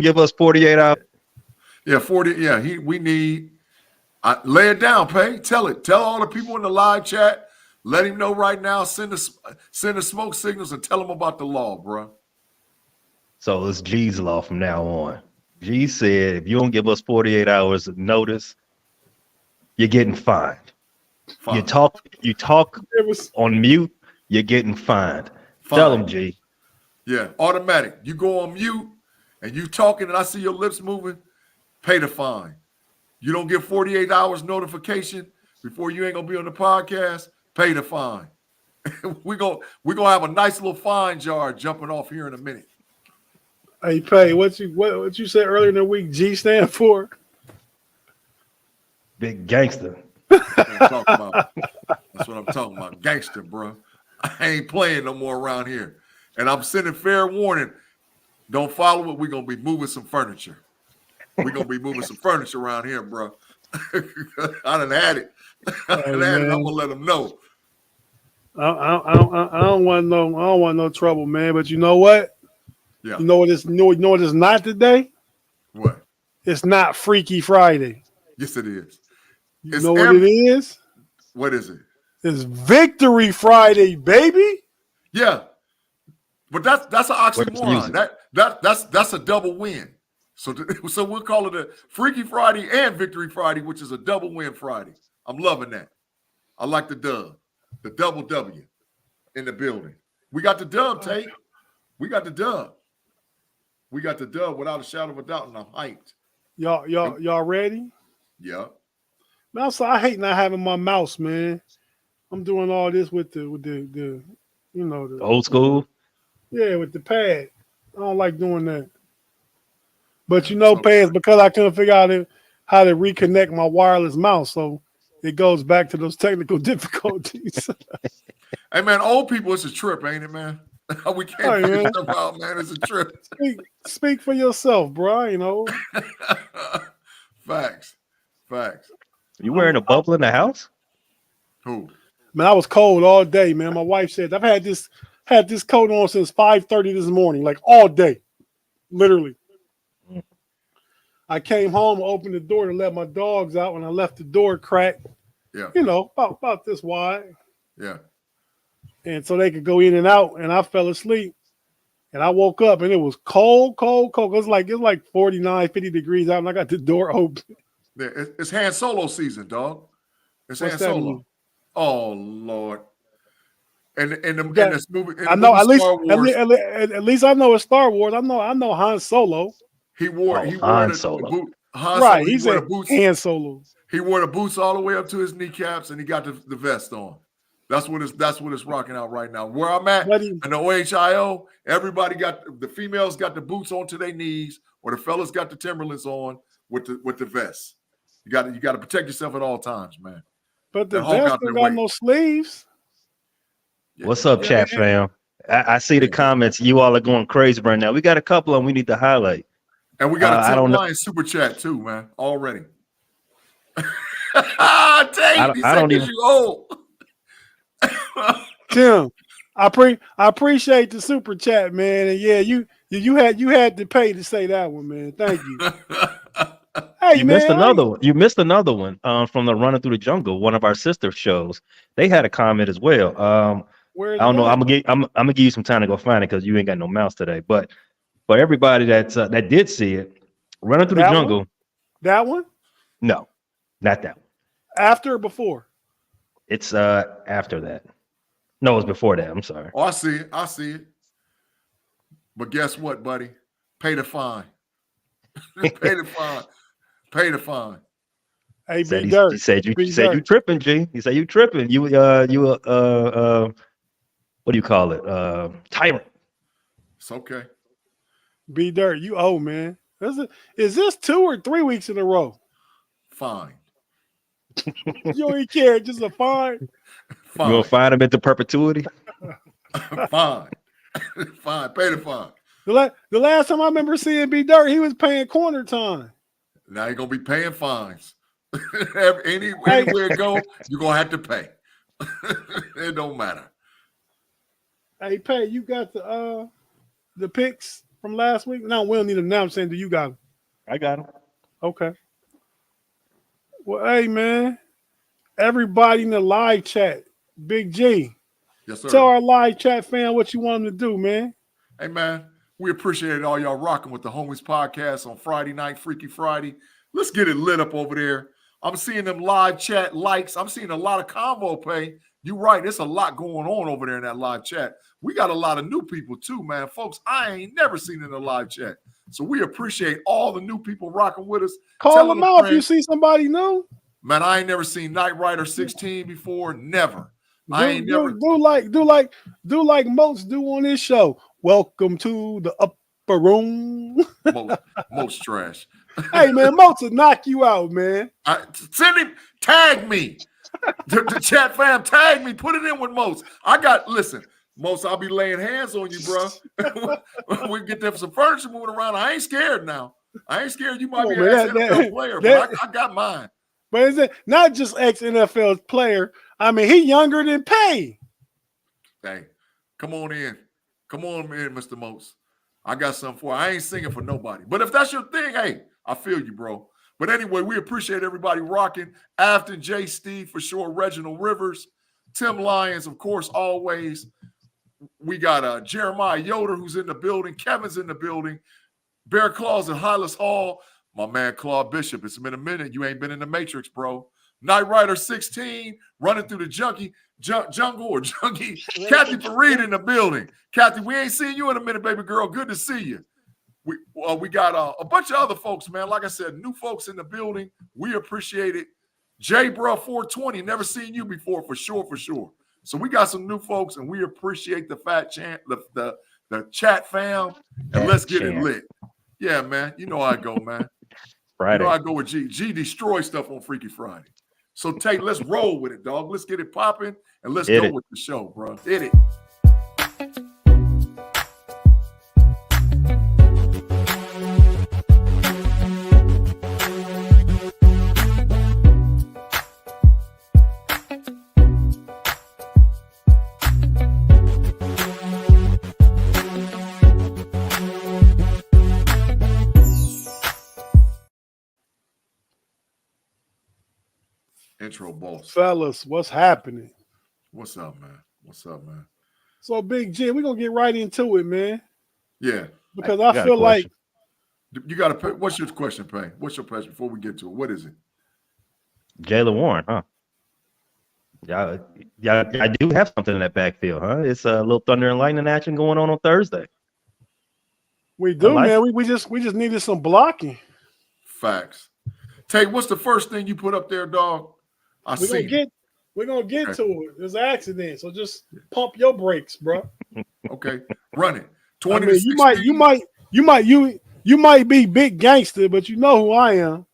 give us 48 hours. Yeah, 40. Yeah, we need. Lay it down, Pay. Tell it. Tell all the people in the live chat. Let him know right now. Send the smoke signals and tell him about the law, bro. So it's G's law from now on. G said if you don't give us 48 hours of notice, you're getting fined. Fine. You talk on mute, you're getting fined. Fine. Tell him, G. Yeah, automatic. You go on mute and you talking and I see your lips moving, pay the fine. You don't get 48 hours notification before you ain't gonna be on the podcast, pay the fine. We're gonna have a nice little fine jar jumping off here in a minute. Hey, Pay, what you said earlier in the week, G stand for? Big gangster. That's what I'm talking about. Gangster, bro. I ain't playing no more around here. And I'm sending fair warning. Don't follow it. We're gonna be moving some furniture. We're gonna be moving some furniture around here, bro. I done had it. I'm gonna let them know. I don't want no trouble, man. But you know what? Yeah. You know what it's not today? What? It's not Freaky Friday. Yes, it is. You know what it is? What is it? It's Victory Friday, baby. Yeah. But that's an oxymoron. That's a double win. So we'll call it a Freaky Friday and Victory Friday, which is a double win Friday. I'm loving that. I like the dub, the double W in the building. We got the dub, Tate. We got the dub. We got the dub without a shadow of a doubt, and I'm hyped. Y'all ready? Yeah. Man, I hate not having my mouse, man. I'm doing all this with the old school. Yeah, with the pad. I don't like doing that. But Pay, it's because I couldn't figure out how to reconnect my wireless mouse. So it goes back to those technical difficulties. Hey, man, old people, it's a trip, ain't it, man? We can't figure stuff out, man. It's a trip. Speak for yourself, bro. Facts. You wearing a bubble in the house? Who? Man, I was cold all day, man. My wife said I've had this coat on since 5:30 this morning, like all day, literally. I came home, opened the door to let my dogs out. When I left the door cracked, about this wide. Yeah. And so they could go in and out, and I fell asleep. And I woke up, and it was cold. It's like 49, 50 degrees out, and I got the door open. Yeah, it's Han Solo season, dog. It's Han Solo. Mean? Oh, Lord. And this movie, I know at least I know it's Star Wars. I know Han Solo. He wore Han Solo. The boot. Right, he wore the boots. Han Solo. He wore the boots all the way up to his kneecaps, and he got the vest on. That's what it's rocking out right now. Where I'm at in the OHIO, the females got the boots on to their knees, or the fellas got the Timberlands on with the vest. You got to protect yourself at all times, man. But the vest don't got no sleeves. Yeah. What's up, chat fam? I see the comments. You all are going crazy right now. We got a couple of them we need to highlight. And we got a Tomlin super chat too, man. Already. I don't even. You old. Tim, I appreciate the super chat, man. And yeah, you had to pay to say that one, man. Thank you. Hey, missed another one. You missed another one from the Running Through the Jungle, one of our sister shows. They had a comment as well. I don't know. I'm gonna give you some time to go find it because you ain't got no mouse today. But for everybody that did see it, Running Through the Jungle. One? That one? No, not that one. After or before? It's after that. No, it's before that. I'm sorry. Oh, I see it. But guess what, buddy? Pay the fine. Pay the fine. Hey, he said you tripping, G. He said you tripping. You what do you call it? Tyrant. It's okay. B Dirt, you owe, man. Is this 2 or 3 weeks in a row? Fine. You don't even care, just a fine. You gonna fine him into perpetuity? Fine. Fine. Pay the fine. The last time I remember seeing B Dirt, he was paying corner time. Now you're gonna be paying fines. Anywhere it go, you're gonna have to pay. It don't matter. Hey, Pay, you got the picks from last week? No, we don't need them now. I'm saying, do you got them? I got them. Okay. Well, hey, man. Everybody in the live chat, Big G. Yes, sir. Tell our live chat fan what you want them to do, man. Hey, man, we appreciate all y'all rocking with the Homies Podcast on Friday night, Freaky Friday. Let's get it lit up over there. I'm seeing them live chat likes. I'm seeing a lot of convo pay. You're right. There's a lot going on over there in that live chat. We got a lot of new people too, man. Folks, I ain't never seen in the live chat. So we appreciate all the new people rocking with us. Call them out if you see somebody new. Man, I ain't never seen Knight Rider 16 before. Never. Do like most do on this show. Welcome to the upper room. Most trash. Hey man, Most will knock you out, man. Send him, tag me. The chat fam, tag me. Put it in with Most. Listen, Most, I'll be laying hands on you, bro. We get them some furniture moving around. I ain't scared now. I ain't scared. You might be an ex-NFL player, but I got mine. But is it not just ex-NFL player? I mean, he younger than Pay. Hey, come on in. Come on in, Mr. Most. I got something for you. I ain't singing for nobody. But if that's your thing, hey, I feel you, bro. But anyway, we appreciate everybody rocking. Afton, J. Steve, for sure, Reginald Rivers, Tim Lyons, of course, always. We got Jeremiah Yoder, who's in the building. Kevin's in the building. Bear Claws and Hylas Hall. My man, Claude Bishop. It's been a minute. You ain't been in the Matrix, bro. Knight Rider 16, running through the jungle. Kathy Fareed in the building. Kathy, we ain't seen you in a minute, baby girl. Good to see you. We got a bunch of other folks, man. Like I said, new folks in the building. We appreciate it. J Bro 420, never seen you before, for sure. So we got some new folks, and we appreciate the the chat fam. And let's get it lit. Yeah, man. You know how I go, man. Friday. You know I go with G. G destroy stuff on Freaky Friday. So Tate, let's roll with it, dog. Let's get it popping and let's go with the show, bro. Hit it. Intro boss. Fellas, what's happening? What's up, man? So, Big G, we're going to get right into it, man. Yeah. Because I feel like... You got to... What's your question, Payne? What's your question before we get to it? What is it? Jaylen Warren, huh? Yeah, I do have something in that backfield, huh? It's a little thunder and lightning action going on Thursday. We do, man. We just needed some blocking. Facts. Tate, what's the first thing you put up there, dog? We're gonna get to it. There's an accident, so just pump your brakes, bro. Okay, run it. 20 I mean, you might be big gangster, but you know who I am.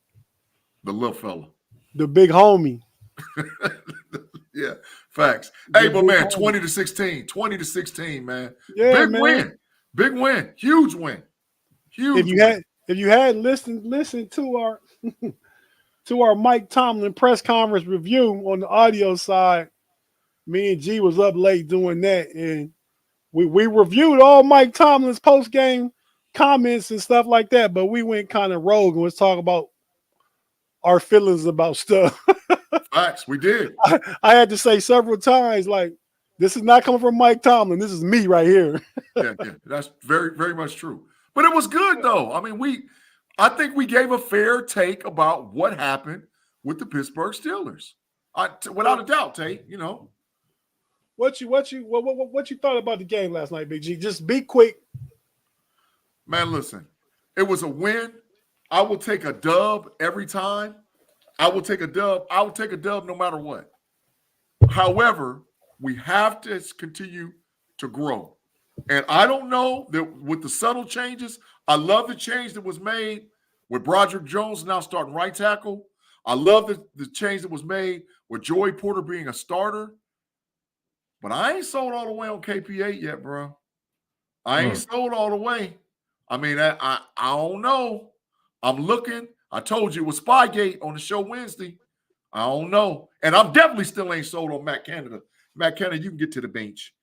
The little fella. The big homie. Yeah, facts. Hey, but man, 20-16. 20-16, man. Yeah, Big win. Huge win. If you had listened to our to our Mike Tomlin press conference review on the audio side, me and G was up late doing that, and we reviewed all Mike Tomlin's post-game comments and stuff like that, but we went kind of rogue and was talking about our feelings about stuff. Facts, we did. I had to say several times, like, this is not coming from Mike Tomlin. This is me right here. yeah, that's very, very much true. But it was good, though. I mean, I think we gave a fair take about what happened with the Pittsburgh Steelers. Without a doubt, Tate, you know. What you thought about the game last night, Big G? Just be quick. Man, listen. It was a win. I will take a dub every time. I will take a dub no matter what. However, we have to continue to grow. And I don't know that with the subtle changes, I love the change that was made with Broderick Jones now starting right tackle. I love the change that was made with Joey Porter being a starter. But I ain't sold all the way on KP8 yet, bro. I ain't sold all the way. I mean, I don't know. I'm looking. I told you it was Spygate on the show Wednesday. I don't know. And I'm definitely still ain't sold on Matt Canada. Matt Canada, you can get to the bench.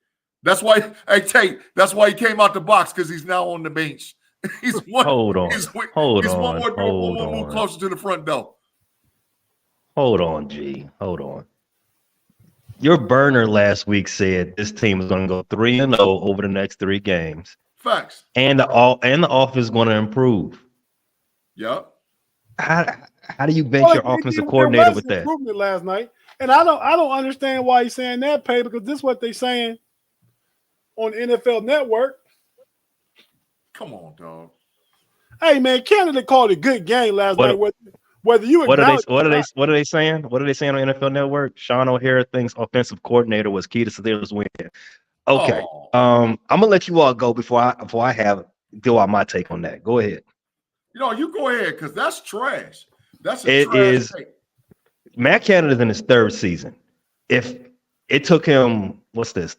That's why, hey, Tate, that's why he came out the box, because he's now on the bench. He's one. Hold on. He's Hold one on. more move closer to the front door. Hold on, G. Hold on. Your burner last week said this team is going to go 3-0 over the next 3 games. Facts. And the offense is going to improve. Yep. How do you bench your offensive coordinator with that? Improvement last night, and I don't understand why he's saying that, Pay, because this is what they're saying on NFL Network. Come on, dog. Hey man, Canada called a good game last night. Whether you what are they saying? What are they saying on NFL Network? Sean O'Hara thinks offensive coordinator was key to Steelers win. Okay. I'm gonna let you all go before I go out my take on that. Go ahead. You go ahead, because that's trash. That's it is take. Matt Canada's in his 3rd season. If it took him, his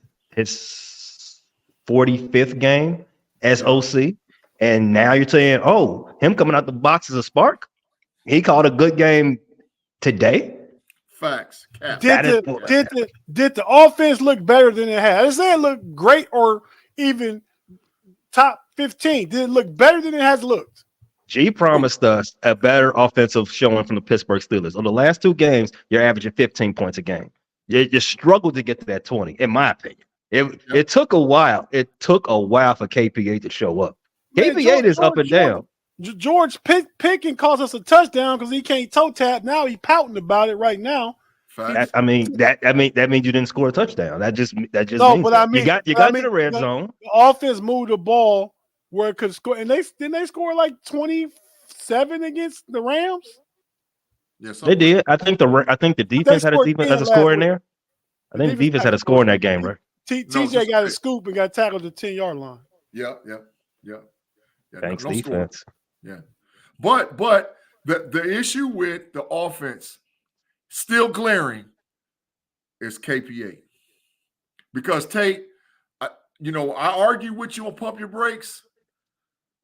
45th game as OC, and now you're saying, him coming out the box is a spark. He called a good game today. Facts. Did the offense look better than it had? I didn't say it looked great or even top 15. Did it look better than it has looked? G promised us a better offensive showing from the Pittsburgh Steelers. On the last 2 games, you're averaging 15 points a game. You struggled to get to that 20, in my opinion. It took a while. It took a while for KP8 to show up. KP8 is up and down. George Pickens cost us a touchdown because he can't toe tap. Now he's pouting about it right now. That means you didn't score a touchdown. That just means but you got to the red zone. The offense moved the ball where it could score, and they score like 27 against the Rams. Yes, they did. I think the defense had a score in there. I think the defense had a score in that game, right? TJ got a scoop and got tackled at the 10-yard line. Yeah. Thanks, defense. Score. Yeah, but the issue with the offense still glaring is KP8, because Tate, I argue with you on pump your brakes.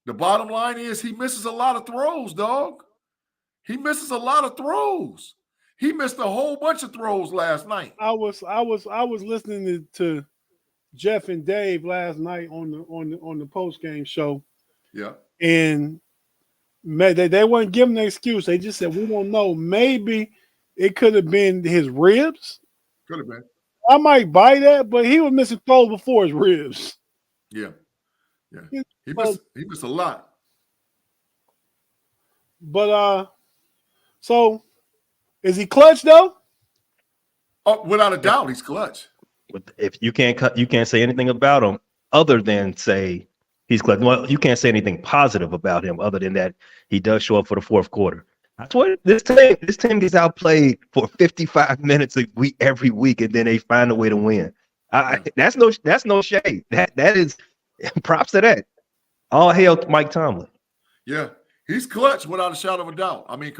The bottom line is he misses a lot of throws, dog. He misses a lot of throws. He missed a whole bunch of throws last night. I was listening to Jeff and Dave last night on the post game show. Yeah, and they weren't giving an excuse. They just said we don't know. Maybe it could have been his ribs. Could have been. I might buy that, but he was missing throws before his ribs. Yeah. He missed a lot. But so is he clutch though? Oh, without a doubt, he's clutch. If you can't say anything about him other than say he's clutch. Well, you can't say anything positive about him other than that he does show up for the 4th quarter. That's what this team gets outplayed for 55 minutes every week, and then they find a way to win. That's no shade. That is props to that. All hail Mike Tomlin. Yeah, he's clutch without a shadow of a doubt. I mean,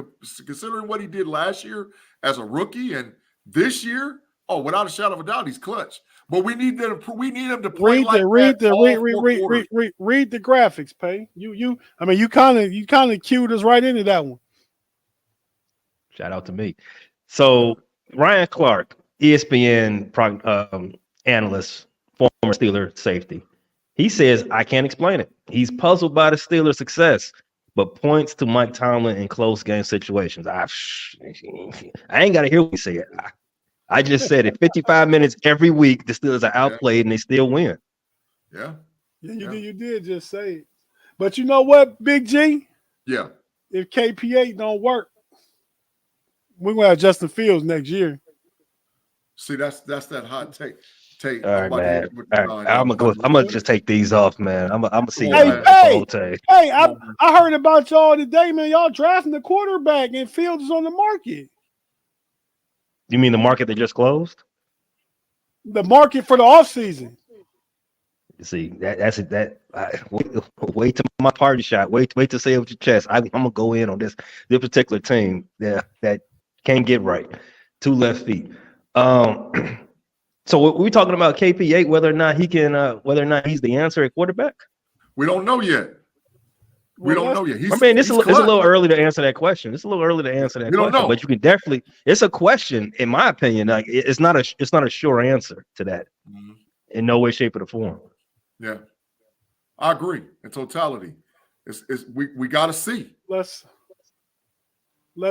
considering what he did last year as a rookie and this year, without a shadow of a doubt, he's clutch. But we need him to play read the graphics, Pay. You kind of cued us right into that one. Shout out to me. So Ryan Clark, ESPN analyst, former Steeler safety, he says, I can't explain it. He's puzzled by the Steelers' success, but points to Mike Tomlin in close game situations. I ain't got to hear what he said. I just said it. 55 minutes every week, the Steelers are outplayed and they still win. Yeah. You did just say it. But you know what, Big G? Yeah. If KP8 don't work, we're going to have Justin Fields next year. See, that's that hot take. All right, man. All right. I'm gonna just take these off, man. I'm gonna see you. Hey, I heard about y'all today, man. Y'all drafting the quarterback and Fields is on the market. You mean the market that just closed? The market for the offseason. See, wait to my party shot. Wait to say it with your chest. I'm gonna go in on this particular team that can't get right. 2 left feet. So we're talking about KP8, whether or not he's the answer at quarterback. We don't know yet. We don't know yet. It's a little early to answer that question. But you can definitely. It's a question, in my opinion. Like it's not a sure answer to that, in no way, shape, or form. Yeah, I agree in totality. We got to see. Let's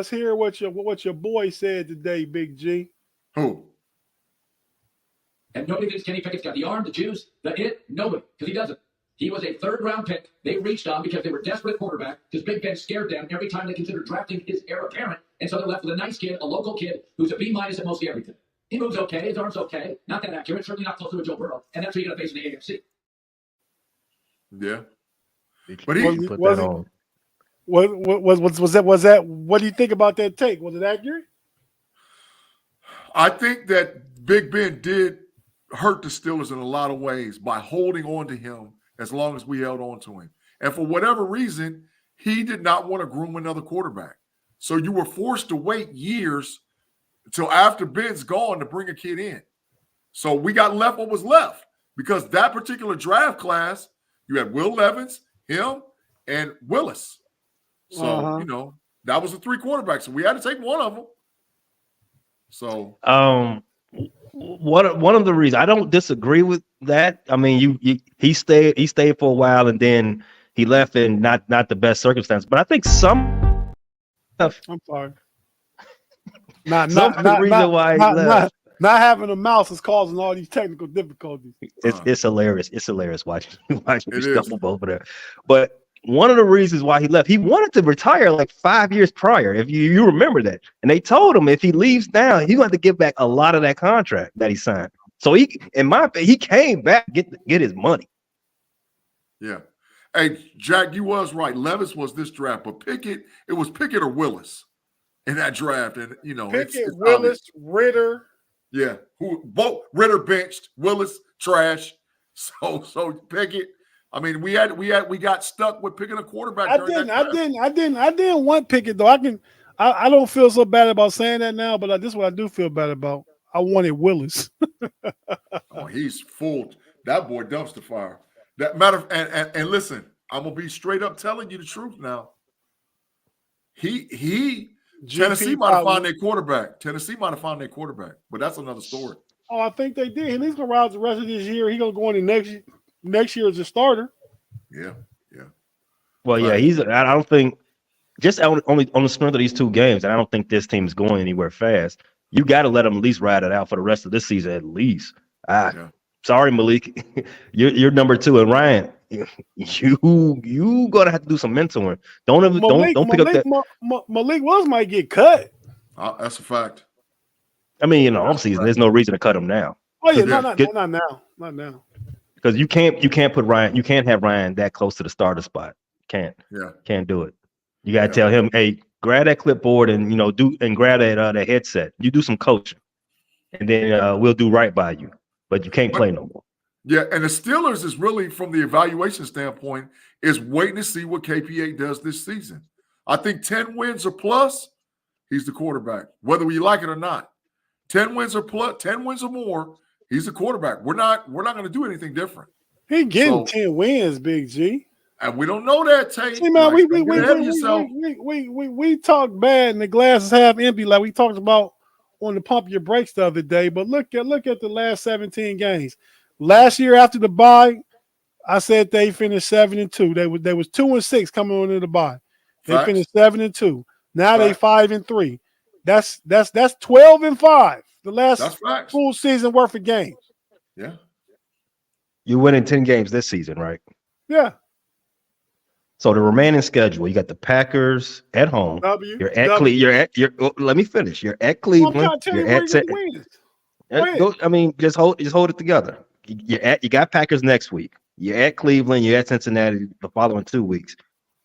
hear what your boy said today, Big G. Who? And nobody thinks Kenny Pickett's got the arm, the juice, the it. Nobody, because he doesn't. He was a third-round pick. They reached on because they were desperate at quarterback because Big Ben scared them every time they considered drafting his heir apparent. And so they're left with a nice kid, a local kid, who's a B- at mostly everything. He moves okay. His arm's okay. Not that accurate. Certainly not close to a Joe Burrow. And that's who you're going to face in the AFC. Yeah. But he put that on. Was that? What do you think about that take? Was it accurate? I think that Big Ben did hurt the Steelers in a lot of ways by holding on to him as long as we held on to him. And for whatever reason, he did not want to groom another quarterback. So you were forced to wait years until after Ben's gone to bring a kid in. So we got left what was left because that particular draft class, you had Will Levis, him, and Willis. So, that was the 3 quarterbacks. So we had to take one of them. So one of the reasons I don't disagree with that. I mean, he stayed for a while and then he left in not the best circumstance. But I think some stuff. I'm sorry. Not the reason why he left. Not having a mouse is causing all these technical difficulties. It's hilarious. It's hilarious watching me stumble over there. But one of the reasons why he left, he wanted to retire like 5 years prior. If you remember that, and they told him if he leaves now, he's going to have to give back a lot of that contract that he signed. So he came back get his money. Yeah. Hey, Jack, you was right. Levis was this draft, but Pickett, it was Pickett or Willis in that draft, and Pickett, Willis, obvious. Ritter. Yeah, who both Ritter benched, Willis trash. So Pickett. I mean, we got stuck with picking a quarterback. I didn't want Pickett though. I don't feel so bad about saying that now, but this is what I do feel bad about. I wanted Willis. Oh, he's full. That boy dumpster fire. That matter and listen, I'm gonna be straight up telling you the truth now. Tennessee might have found their quarterback. But that's another story. Oh, I think they did. He's gonna ride the rest of this year. He's gonna go into next year as a starter. Yeah. Well, yeah, I don't think just only on the strength of these 2 games, and I don't think this team is going anywhere fast. You got to let them at least ride it out for the rest of this season at least. Sorry, Malik, you're number 2, and Ryan, you gonna have to do some mentoring. Don't pick up that. Malik Willis might get cut. That's a fact. I mean, offseason, there's no reason to cut him now. Oh yeah, not now. Because you can't put Ryan, you can't have Ryan that close to the starter spot. Can't do it. You gotta tell him, hey, grab that clipboard and grab that headset. You do some coaching, and then we'll do right by you. But you can't play no more. Yeah, and the Steelers is really, from the evaluation standpoint, is waiting to see what KP8 does this season. I think 10 wins or plus, he's the quarterback, whether we like it or not. 10 wins or plus, 10 wins or more, he's the quarterback. We're not going to do anything different. He getting 10 wins, Big G. And we don't know that, Tate. See, man, we talk bad and the glass is half empty, like we talked about on the Pump Your Brakes the other day. But look at the last 17 games. Last year after the bye, I said they finished 7-2. They was 2-6 coming on to the bye. They finished 7-2. Now they 5-3. That's 12-5. The last full season worth of games. Yeah. You're winning 10 games this season, right? Yeah. So the remaining schedule, you got the Packers at home. You're at let me finish. You're at Cleveland. You're at just hold it together. You got Packers next week. You're at Cleveland. You're at Cincinnati the following 2 weeks.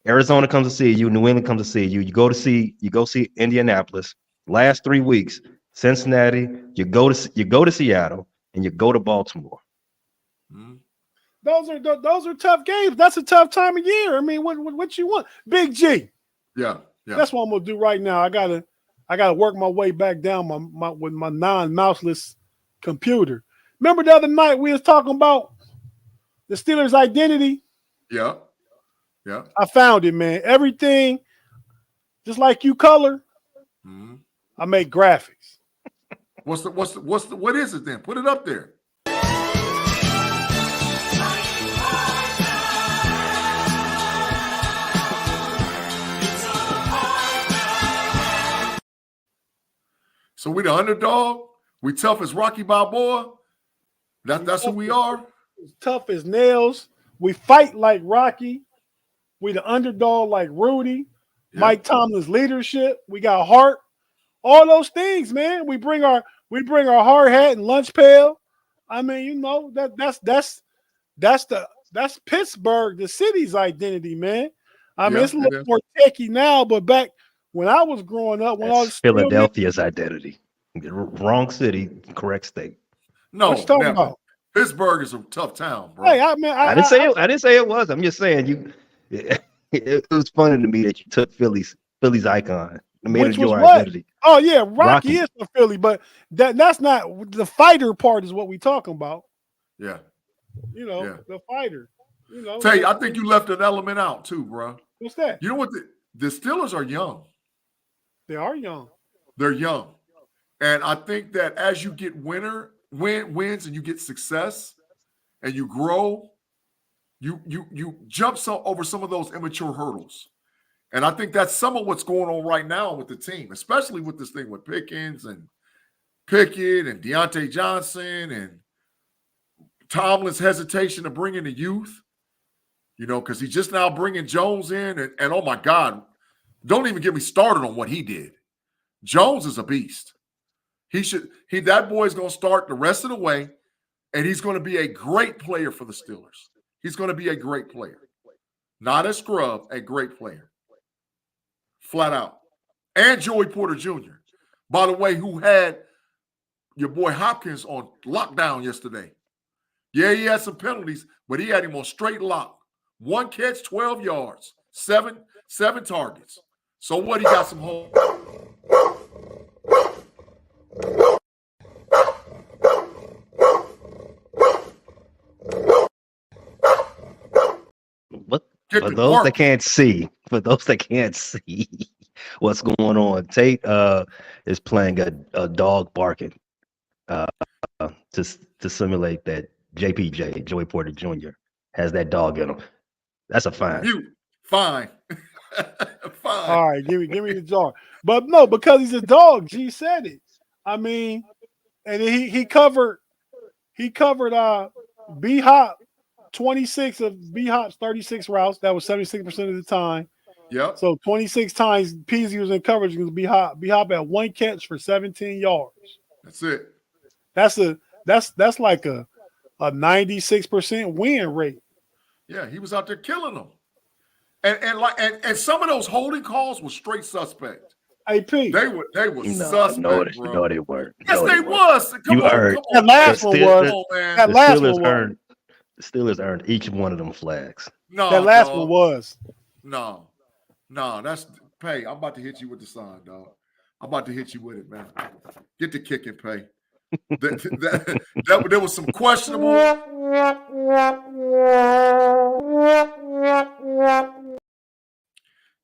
Arizona comes to see you. New England comes to see you. You go see Indianapolis. Last 3 weeks, Cincinnati. You go to Seattle, and you go to Baltimore. Mm-hmm. Those are tough games. That's a tough time of year. I mean, what you want, Big G? Yeah. That's what I'm gonna do right now. I gotta work my way back down with my non-mouseless computer. Remember the other night we was talking about the Steelers' identity? Yeah. I found it, man. Everything, just like you color, I make graphics. What is it then? Put it up there. So we the underdog. We tough as Rocky Balboa. That's who we are. Tough as nails. We fight like Rocky. We the underdog like Rudy. Yeah. Mike Tomlin's leadership. We got heart. All those things, man. We bring our hard hat and lunch pail. I mean, you know, that's Pittsburgh, the city's identity, man. I mean, it's a little more techie now, but back when I was growing up, when I was Philadelphia's identity. Wrong city, correct state. No, what you talking about? Pittsburgh is a tough town, bro. Hey, I didn't say it was. I'm just saying it was funny to me that you took Philly's icon and made it your identity. Oh yeah, Rocky is from Philly, but that's not the fighter part is what we talking about. Yeah. You know, the fighter. You know, Tate, I think you left an element out too, bro. What's that? You know what? The Steelers are young. They are young. They're young. And I think that as you get wins and you get success and you grow, you jump over some of those immature hurdles. And I think that's some of what's going on right now with the team, especially with this thing with Pickens and Pickett and Deontay Johnson and Tomlin's hesitation to bring in the youth, you know, because he's just now bringing Jones in. And oh, my God, don't even get me started on what he did. Jones is a beast. That boy's going to start the rest of the way, and he's going to be a great player for the Steelers. He's going to be a great player. Not a scrub, a great player. Flat out. And Joey Porter Jr., by the way, who had your boy Hopkins on lockdown yesterday. Yeah, he had some penalties, but he had him on straight lock. 1 catch, 12 yards, seven targets. So what? He got some home. For those that can't see what's going on, Tate is playing a dog barking to simulate that JPJ, Joey Porter Jr., has that dog in him. That's a fine. Fine. Fine. All right, give me the dog. But no, because he's a dog. G said it. I mean, and he covered B-Hop 26 of B-Hop's 36 routes. That was 76% of the time. Yep. So 26 times Peasy was in coverage because B-Hop had 1 catch for 17 yards. That's it. That's like a 96% win rate. Yeah, he was out there killing them. And some of those holding calls were straight suspect. AP. They were suspect. No, they weren't. Yes, they was. You heard. That last one was. That last one was. The Steelers earned each one of them flags. No, that last one was. No, that's Pay. I'm about to hit you with the sign, dog. I'm about to hit you with it, man. Get the kicking, Pay. There was some questionable.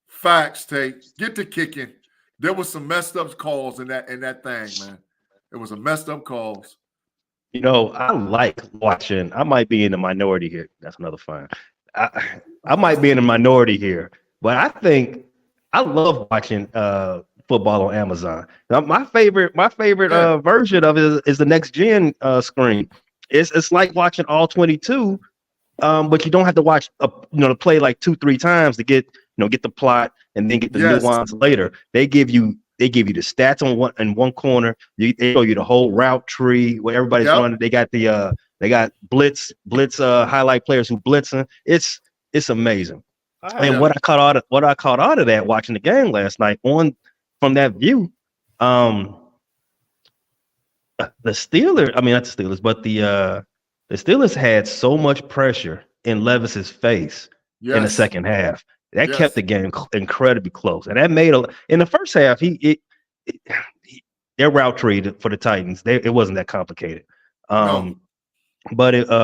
Facts, Tate. Get the kicking. There was some messed up calls in that thing, man. It was a messed up calls. You know, I like watching. I might be in the minority here. That's another fine. I might be in the minority here, but I think I love watching football on Amazon. Now, my favorite version of it is the next gen screen. It's like watching all 22, but you don't have to watch to play like 2-3 times to get the plot and then get the nuance later. They give you the stats in one corner. They show you the whole route tree where everybody's running. They got blitz highlight players who blitzing. It's amazing. And what I caught out of that watching the game last night from that view, the Steelers. I mean, not the Steelers, but the Steelers had so much pressure in Levis's face in the second half. That kept the game incredibly close, and that made in the first half. Their route tree for the Titans, it wasn't that complicated. But in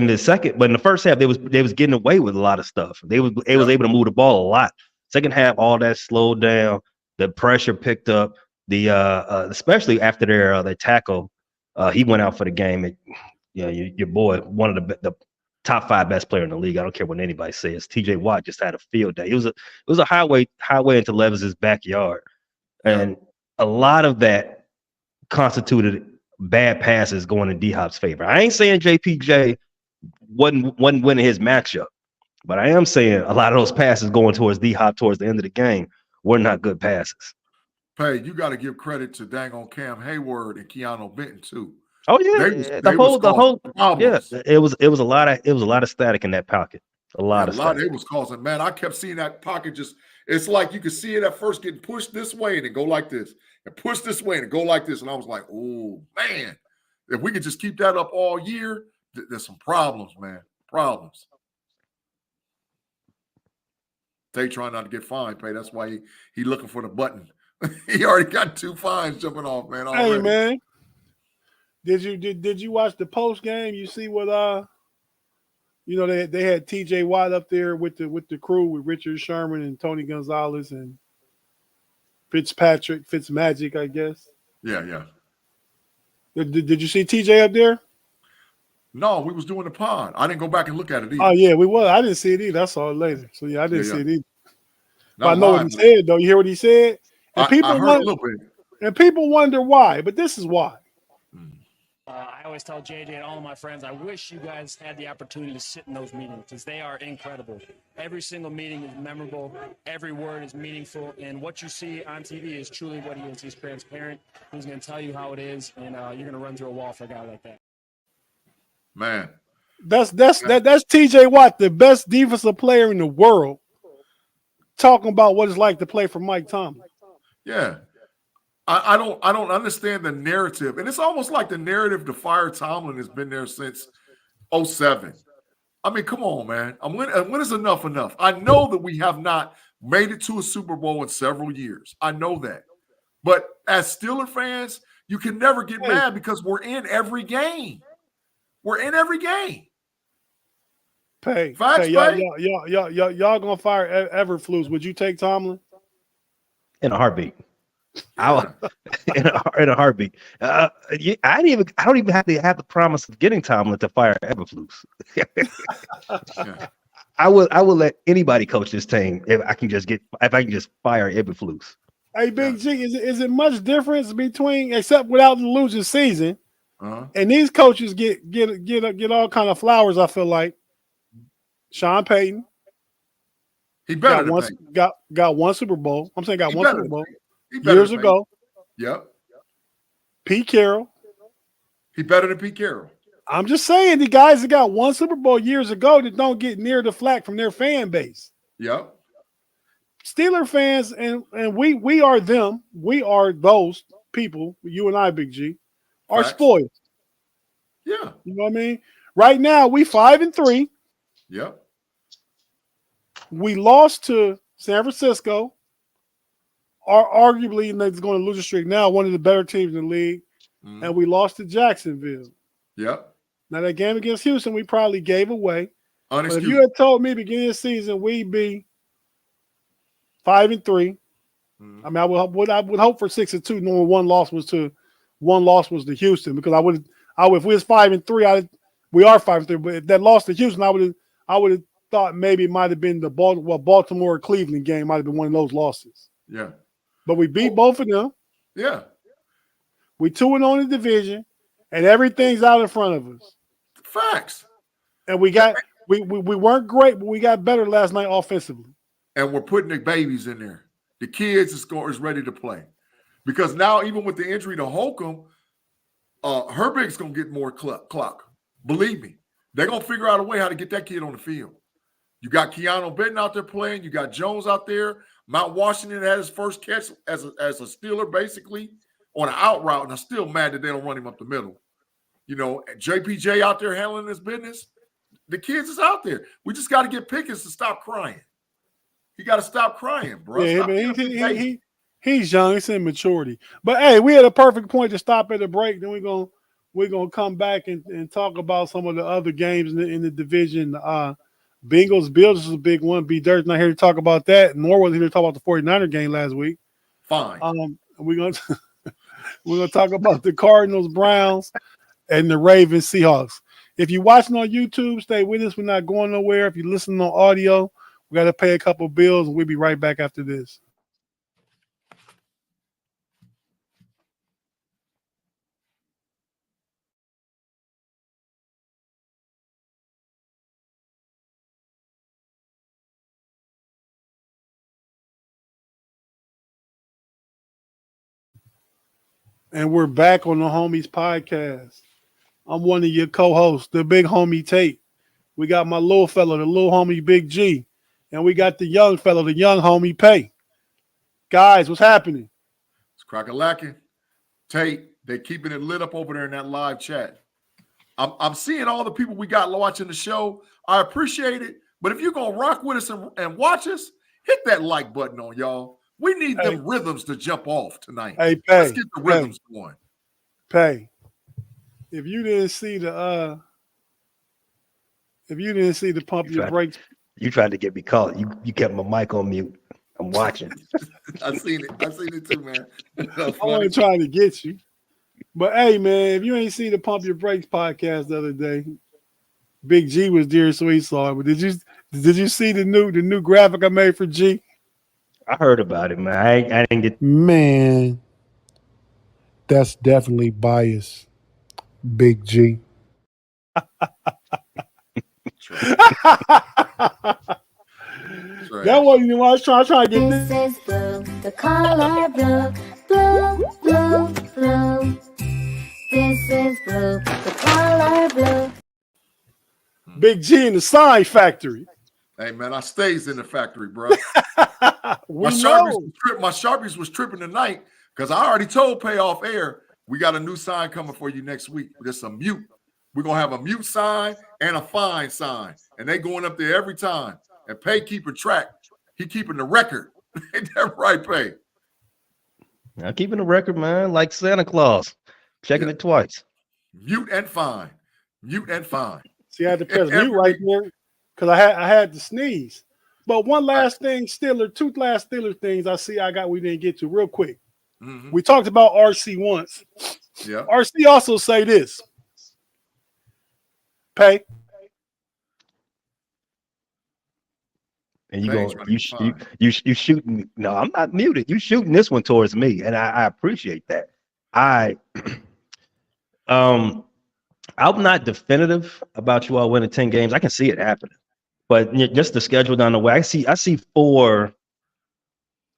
the first half, they was getting away with a lot of stuff. They was able to move the ball a lot. Second half, all that slowed down. The pressure picked up. Especially after their tackle, he went out for the game. Your boy, one of the top 5 best player in the league. I don't care what anybody says. TJ Watt just had a field day. It was a highway into Levis's backyard, and a lot of that constituted bad passes going in D-Hop's favor. I ain't saying JPJ wasn't winning his matchup, but I am saying a lot of those passes going towards D-Hop towards the end of the game were not good passes. Hey, you got to give credit to dang on Cam Hayward and Keanu Benton too. Oh yeah, the whole yeah. It was a lot of static in that pocket. A lot of static. It was causing, man. I kept seeing that pocket just. It's like you could see it at first getting pushed this way and then go like this, and push this way and go like this, and I was like, oh man, if we could just keep that up all year, there's some problems, man. Problems. Tate trying not to get fined, Pay. That's why he looking for the button. He already got 2 fines jumping off, man. Already. Hey, man. Did you watch the post game? You see what they had TJ Watt up there with the crew with Richard Sherman and Tony Gonzalez and Fitzmagic, I guess. Yeah. Did you see TJ up there? No, we was doing the pod. I didn't go back and look at it either. Oh yeah, we was. I didn't see it either. I saw it later. So yeah, I didn't see it either. But I know what he said though. You hear what he said? And I heard a little bit. And people wonder why, but this is why. I always tell JJ and all of my friends, I wish you guys had the opportunity to sit in those meetings because they are incredible. Every single meeting is memorable. Every word is meaningful. And what you see on TV is truly what he is. He's transparent. He's going to tell you how it is. And you're going to run through a wall for a guy like that. Man. That's TJ Watt, the best defensive player in the world, talking about what it's like to play for Mike Tomlin. Yeah. I don't understand the narrative. And it's almost like the narrative to fire Tomlin has been there since 2007. I mean, come on, man. When is enough? I know that we have not made it to a Super Bowl in several years. I know that. But as Steeler fans, you can never get mad because we're in every game. We're in every game. Y'all gonna fire Everflux. Would you take Tomlin? In a heartbeat. In a heartbeat. I don't even have to have the promise of getting Tomlin to fire Everflux. I will let anybody coach this team if I can just fire Everflux. Hey, Big G, is it much difference between, except without the losing season, and these coaches get all kind of flowers? I feel like Sean Payton, he better got one Super Bowl. I'm saying one Super Bowl years ago. Yep. Pete Carroll, he better than Pete Carroll. I'm just saying the guys that got one Super Bowl years ago that don't get near the flack from their fan base. Yep. Steeler fans, and we are them. We are those people. You and I, Big G, are spoiled. Yeah. You know what I mean? Right now, we 5-3. Yep. We lost to San Francisco. Are arguably, and they're going to lose a streak now, one of the better teams in the league. And we lost to Jacksonville. Yep. Now, that game against Houston, we probably gave away. But if you had told me beginning of the season we'd be 5-3, I mean, I would hope for 6-2. Knowing one loss was to Houston, because if we was 5-3, we are 5-3. But if that loss to Houston, I would have thought maybe it might have been the Baltimore Cleveland game might have been one of those losses. Yeah. But we beat both of them. Yeah. We 2-0 in the division, and everything's out in front of us. Facts. And we weren't great, but we got better last night offensively. And we're putting the babies in there. The kids is ready to play. Because now, even with the injury to Holcomb, Herbig's going to get more clock. Believe me. They're going to figure out a way how to get that kid on the field. You got Keanu Benton out there playing. You got Jones out there. Mount Washington had his first catch as a Steeler, basically, on an out route, and I'm still mad that they don't run him up the middle. You know, JPJ out there handling his business. The kids is out there. We just got to get Pickens to stop crying. He got to stop crying, bro. Yeah, man, he's young. It's immaturity. But, hey, we had a perfect point to stop at a break. Then we're gonna come back and talk about some of the other games in the division. Bengals, Bills is a big one. B. Dirt's not here to talk about that. Nor was he here to talk about the 49er game last week. Fine. We're gonna talk about the Cardinals, Browns, and the Ravens, Seahawks. If you're watching on YouTube, stay with us. We're not going nowhere. If you're listening on audio, we got to pay a couple bills, and we'll be right back after this. And we're back on the Homies Podcast. I'm one of your co-hosts, the big homie Tate. We got my little fella, the little homie Big G. And we got the young fella, the young homie Pay. Guys, what's happening? It's crack-a-lacking. Tate, they're keeping it lit up over there in that live chat. I'm seeing all the people we got watching the show. I appreciate it. But if you're going to rock with us and watch us, hit that like button on y'all. We need them rhythms to jump off tonight. Hey, Pay. Let's get the rhythms going. Pay. If you didn't see the pump your brakes. You tried to get me caught. You kept my mic on mute. I'm watching. I seen it too, man. I wasn't trying to get you. But hey, man, if you ain't see the Pump Your Brakes podcast the other day, Big G was there, so he saw it. But did you see the new graphic I made for G? I heard about it, man. I didn't get. Man, that's definitely bias, Big G. That wasn't even what I was trying to get this. This is blue, the color blue, blue, blue, blue. This is blue, the color blue. Big G in the sign factory. Hey, man, I stays in the factory, bro. my Sharpies was tripping tonight because I already told Pay off air, we got a new sign coming for you next week. There's a mute. We're going to have a mute sign and a fine sign. And they going up there every time. And Pay keeping track. He keeping the record. Ain't that right, Pay? I'm keeping the record, man, like Santa Claus. Checking it twice. Mute and fine. Mute and fine. See, I had to press mute right there because I had to sneeze. But one last thing, two last Steelers things we didn't get to real quick. Mm-hmm. We talked about RC once. Yeah. RC also say this. Pay. And you shooting me. No, I'm not muted. You shooting this one towards me, and I appreciate that. I'm not definitive about you all winning 10 games. I can see it happening, but just the schedule down the way, I see 4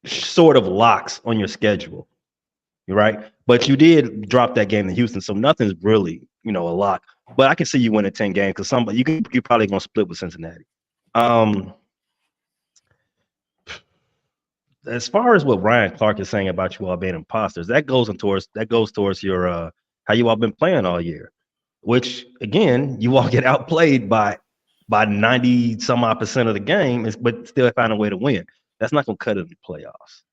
sort of locks on your schedule. You're right, but you did drop that game to Houston, so nothing's really a lock. But I can see you winning 10 games because you're probably gonna split with Cincinnati. As far as what Ryan Clark is saying about you all being imposters, that goes towards your how you all been playing all year, which again, you all get outplayed by 90 some odd % of the game, but still find a way to win. That's not going to cut it in the playoffs.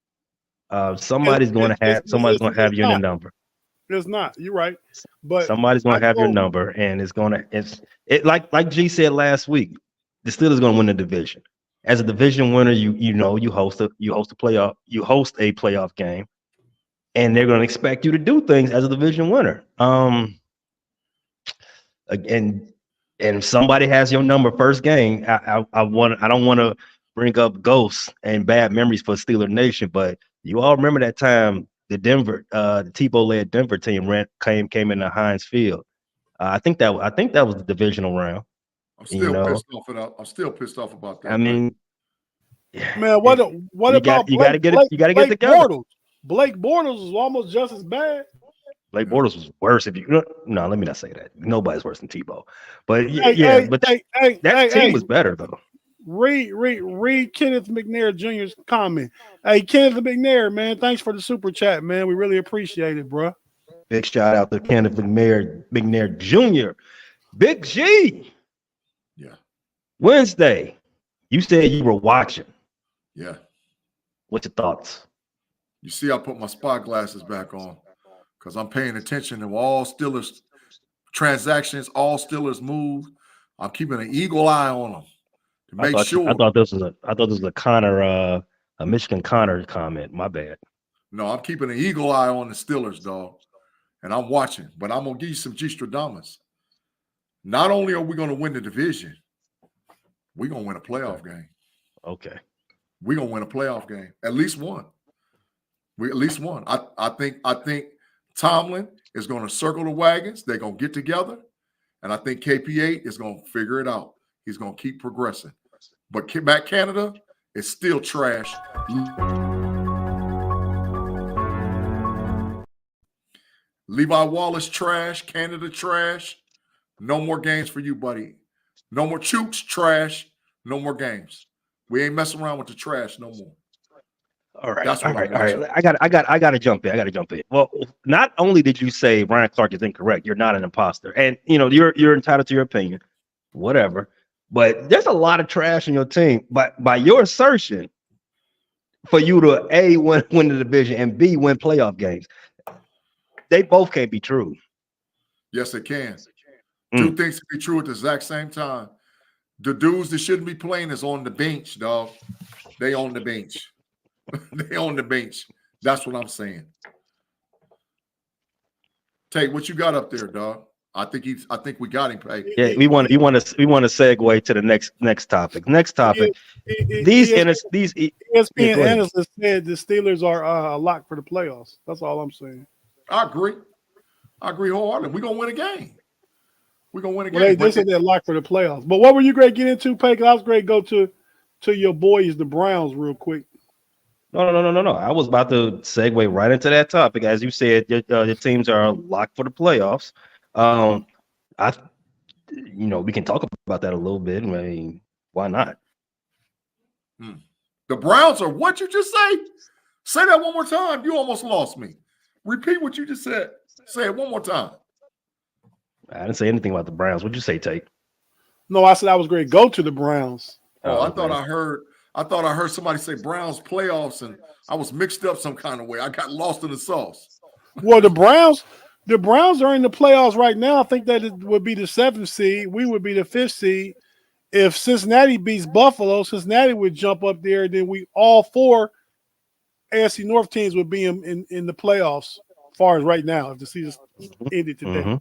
Somebody's going to have your number. It's not. You're right, but somebody's going to have your number, and it's like G said last week. The Steelers going to win the division. As a division winner, you host a playoff game, and they're going to expect you to do things as a division winner. And if somebody has your number first game, I don't want to bring up ghosts and bad memories for Steeler Nation, but you all remember that time the Tebow-led Denver team came into Heinz Field. I think that was the divisional round. I'm still pissed off about that. I mean, man, what about you got to get it together. Blake Bortles was almost just as bad. Blake Bortles was worse. Let me not say that. Nobody's worse than Tebow. But that team was better though. Read Kenneth McNair Jr.'s comment. Hey, Kenneth McNair, man, thanks for the super chat, man. We really appreciate it, bro. Big shout out to Kenneth McNair Jr. Big G. Yeah. Wednesday, you said you were watching. Yeah. What's your thoughts? You see, I put my spot glasses back on because I'm paying attention to all Steelers transactions, all Steelers moves. I'm keeping an eagle eye on them to make sure. I thought this was a Connor, a Michigan Connor comment. My bad. No, I'm keeping an eagle eye on the Steelers, dog, and I'm watching. But I'm gonna give you some G-Stradamus. Not only are we gonna win the division, we're gonna win a playoff game. Okay. We're gonna win a playoff game. At least one. I think Tomlin is gonna circle the wagons. They're gonna get together, and I think KP8 is gonna figure it out. He's gonna keep progressing. But Matt Canada is still trash. Levi Wallace trash. Canada trash. No more games for you, buddy. No more Chooks trash. No more games. We ain't messing around with the trash no more. All right, That's all what right, I'm all right. watching. I got to jump in. Well, not only did you say Ryan Clark is incorrect, you're not an imposter, and you're entitled to your opinion, whatever. But there's a lot of trash in your team. But by your assertion, for you to A, win the division and B, win playoff games, they both can't be true. Yes, it can. Two things can be true at the exact same time. The dudes that shouldn't be playing is on the bench, dog. They on the bench. They on the bench. That's what I'm saying. Tate, what you got up there, dog? I think we got him. Hey. Yeah, we want to segue to the next topic. Next topic. ESPN analysts said the Steelers are a lock for the playoffs. That's all I'm saying. I agree wholeheartedly. We're gonna win a game. We're gonna win a game. Well, they said they're locked for the playoffs. But what were you great getting into, Pay? Because I was great go to your boys, the Browns, real quick. No. I was about to segue right into that topic. As you said, your teams are locked for the playoffs. We can talk about that a little bit. I mean, why not? The Browns are what you just say? Say that one more time. You almost lost me. Repeat what you just said. Say it one more time. I didn't say anything about the Browns. What'd you say, Tate? No, I said I was great go to the Browns. Oh, I thought I heard somebody say Browns playoffs, and I was mixed up some kind of way. I got lost in the sauce. Well, the Browns are in the playoffs right now. I think that it would be the 7th seed. We would be the 5th seed. If Cincinnati beats Buffalo, Cincinnati would jump up there. Then we all 4 AFC North teams would be in the playoffs. As far as right now, if the season ended today.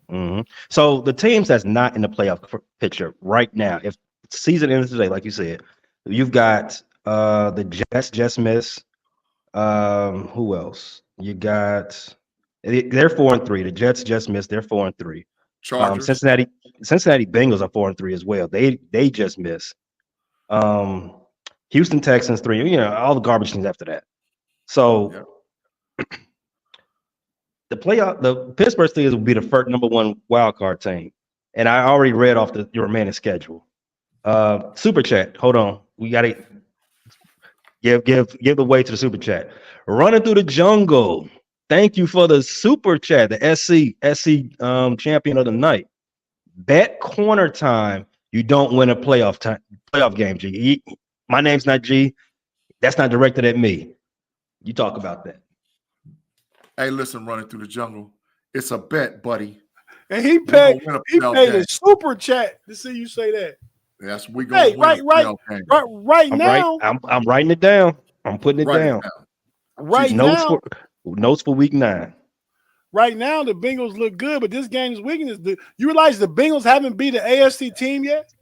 So the teams that's not in the playoff picture right now, if the season ends today, like you said, you've got the Jets just missed. Who else? You got they're 4-3. The Jets just missed. They're 4-3. Chargers. Cincinnati Bengals are 4-3 as well. They just missed. Houston Texans 3. All the garbage teams after that. So the Pittsburgh Steelers will be the first number 1 wild card team, and I already read off your remaining schedule. Super chat. Hold on, we gotta give the way to the super chat. Running through the jungle. Thank you for the super chat. The SC champion of the night. Bet corner time. You don't win a playoff game. G. My name's not G. That's not directed at me. You talk about that. Hey, listen, running through the jungle. It's a bet, buddy. And he paid a super chat to see you say that. Yes, we go. Hey, right now. I'm writing it down. I'm putting it down. Notes for week 9. Right now, the Bengals look good, but this game's weakness. You realize the Bengals haven't beat the AFC team yet?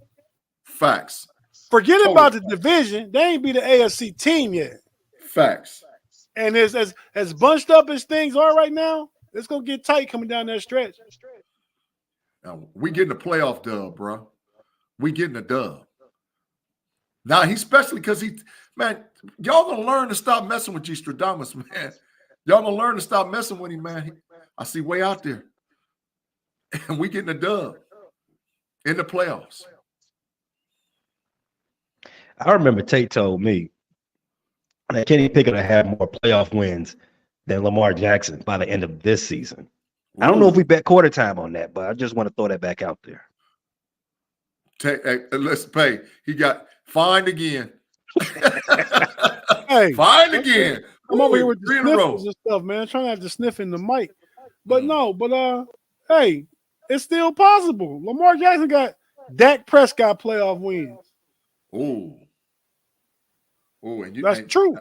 Facts. Forget about the division. They ain't beat the AFC team yet. Facts. And as bunched up as things are right now, it's gonna get tight coming down that stretch. Now, we getting a playoff dub, bro. We getting a dub. Now especially because y'all gonna learn to stop messing with G. Stradamus, man. Y'all gonna learn to stop messing with him, man. I see way out there. And we getting a dub in the playoffs. I remember Tate told me that Kenny Pickett will have more playoff wins than Lamar Jackson by the end of this season. I don't know if we bet quarter time on that, but I just want to throw that back out there. Let's pay. He got fined again. Hey, fined again. I'm over here with the sniffles and stuff, man. Trying not to sniff in the mic. But hey, it's still possible. Lamar Jackson got Dak Prescott playoff wins. Ooh, and that's true.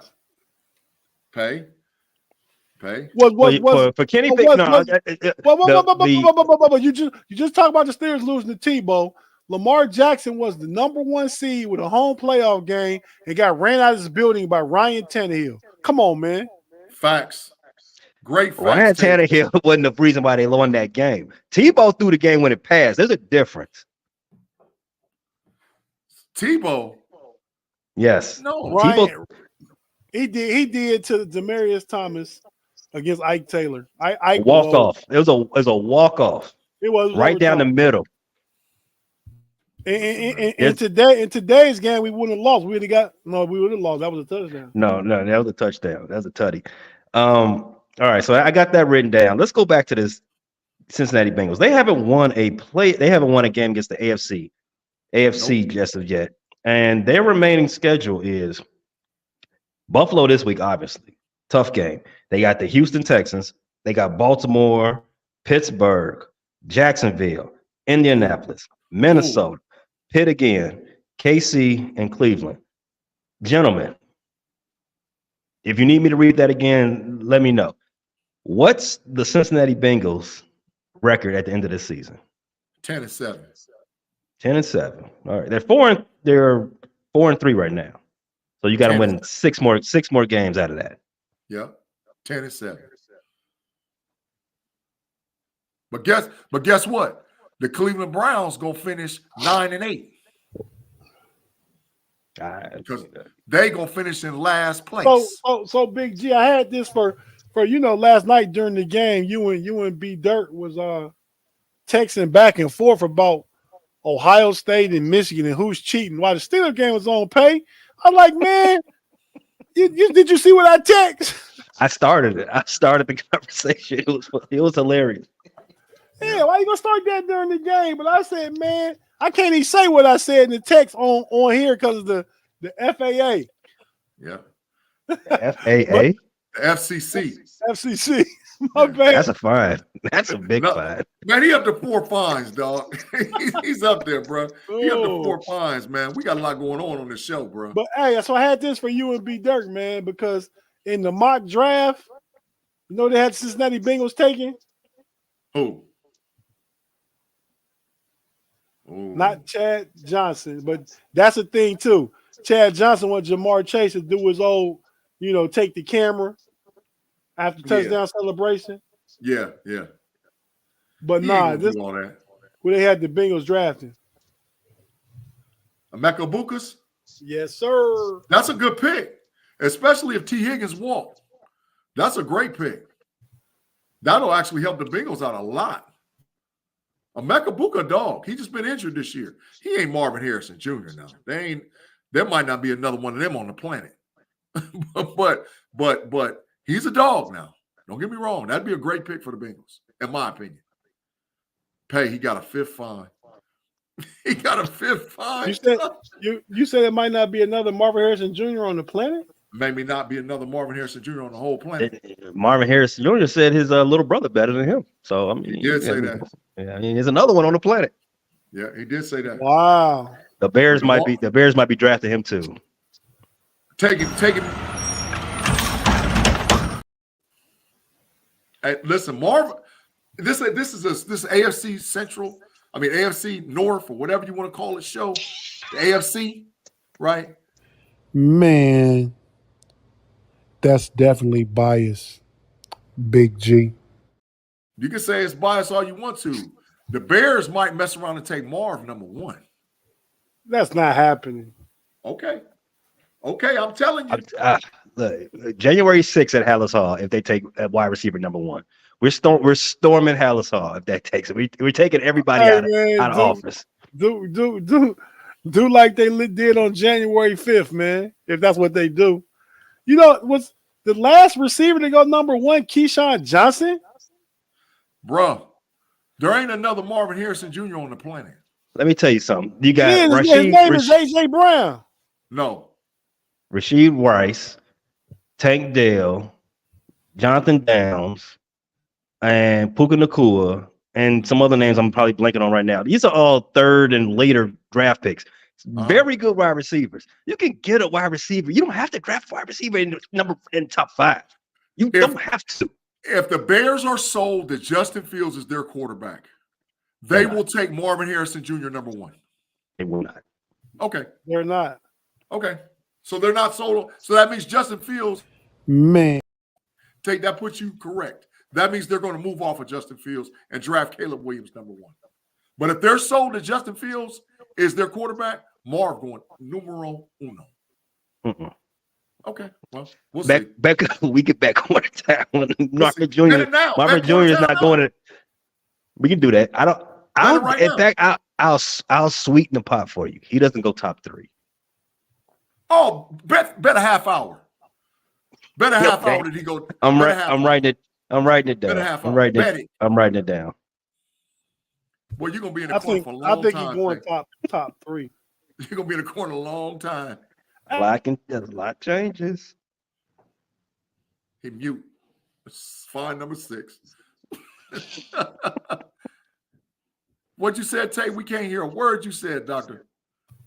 Pay. For Kenny Pickett. You just talk about the Steelers losing to Tebow. Lamar Jackson was the number 1 seed with a home playoff game and got ran out of his building by Ryan Tannehill. Come on, man. Facts. Great facts. Ryan Tannehill wasn't the reason why they won that game. Tebow threw the game when it passed. There's a difference. Tebow? Yes. No. Ryan, he did to Demaryius Thomas against Ike Taylor. Ike Walk off. It was a walk off. It was right down the middle. In today's game, we wouldn't have lost. We would have lost. That was a touchdown. No, that was a touchdown. That was a tutty. All right, so I got that written down. Let's go back to this Cincinnati Bengals. They haven't won a game against the AFC just of yet. And their remaining schedule is Buffalo this week, obviously. Tough game. They got the Houston Texans. They got Baltimore, Pittsburgh, Jacksonville, Indianapolis, Minnesota, Pitt again, KC, and Cleveland. Gentlemen, if you need me to read that again, let me know. What's the Cincinnati Bengals record at the end of this season? 10-7. 10-7. All right. They're 4-3 right now. So you got to win six more games out of that. Yeah. 10-7. But guess what? The Cleveland Browns gonna finish 9-8. Because they gonna finish in last place. So Big G, I had this for last night during the game. You and B Dirt was texting back and forth about Ohio State and Michigan and who's cheating. While the Steelers game was on pay, I'm like, man, did you see what I text? I started it. I started the conversation. It was hilarious. Yeah, why you gonna start that during the game? But I said, man, I can't even say what I said in the text on here because of the FAA. Yeah. FAA? FCC. FCC. My bad. That's a fine. That's a big fine. Man, he up to 4 fines, dog. He's up there, bro. He up to 4 fines, man. We got a lot going on this show, bro. But hey, so I had this for you and B Dirk, man, because in the mock draft, they had Cincinnati Bengals taken. Who? Not Chad Johnson, but that's a thing too. Chad Johnson wants Jamar Chase to do his old, take the camera after touchdown celebration. Yeah. But this where they had the Bengals drafting. Emeka Bukas? Yes, sir. That's a good pick, especially if T. Higgins walked. That's a great pick. That'll actually help the Bengals out a lot. Emeka Buka, dog. He just been injured this year. He ain't Marvin Harrison Jr. now. There might not be another one of them on the planet. but he's a dog now. Don't get me wrong. That'd be a great pick for the Bengals, in my opinion. He got a 5th fine. He got a 5th fine. You said it might not be another Marvin Harrison Jr. on the planet? Maybe not be another Marvin Harrison Jr. on the whole planet. Marvin Harrison Jr. said his little brother better than him. So he did say that. Yeah, there's another one on the planet. Yeah, he did say that. Wow. The Bears might be drafting him too. Take it. Hey, listen, Marvin. This is AFC Central. I mean AFC North or whatever you want to call it. Show the AFC, right? Man, that's definitely bias, Big G. You can say it's bias all you want to. The Bears might mess around and take Marv number 1. That's not happening. Okay, I'm telling you. Look, January 6th at Hallis Hall, if they take wide receiver number 1. We're storming Hallis Hall if that takes it. We're taking everybody out of office. Do like they did on January 5th, man, if that's what they do. Was the last receiver to go number 1 Keyshawn Johnson? Bruh, there ain't another Marvin Harrison Jr. on the planet. Let me tell you something. You got his name is A.J. Brown. No. Rasheed Rice, Tank Dell, Jonathan Downs, and Puka Nacua, and some other names I'm probably blanking on right now. These are all 3rd and later draft picks. Very good wide receivers. You can get a wide receiver. You don't have to draft a wide receiver in top 5. You don't have to. If the Bears are sold that Justin Fields is their quarterback, they will take Marvin Harrison Jr. number 1. They will not. Okay. They're not. Okay. So they're not sold. So that means Justin Fields. Man. That puts you correct. That means they're going to move off of Justin Fields and draft Caleb Williams number 1. But if they're sold that Justin Fields is their quarterback, Marv going numero 1. Okay, well, we'll Back, see. back, we get back on time when Marvin Bet Jr. it now. Marvin Bet Jr. is not going to. We can do that. Bet it right in now. fact, I'll sweeten the pot for you. He doesn't go top 3. Oh, bet a half hour. Bet a half hour that he go. I'm writing it down. Bet a half I'm hour. writing Bet it. it. I'm writing it down. Well, you're gonna be in the corner for a long time. I think he's going top 3. You're gonna be in the corner a long time. A lot changes. He mute. It's fine, number 6. What you said, Tate? We can't hear a word you said, Doctor.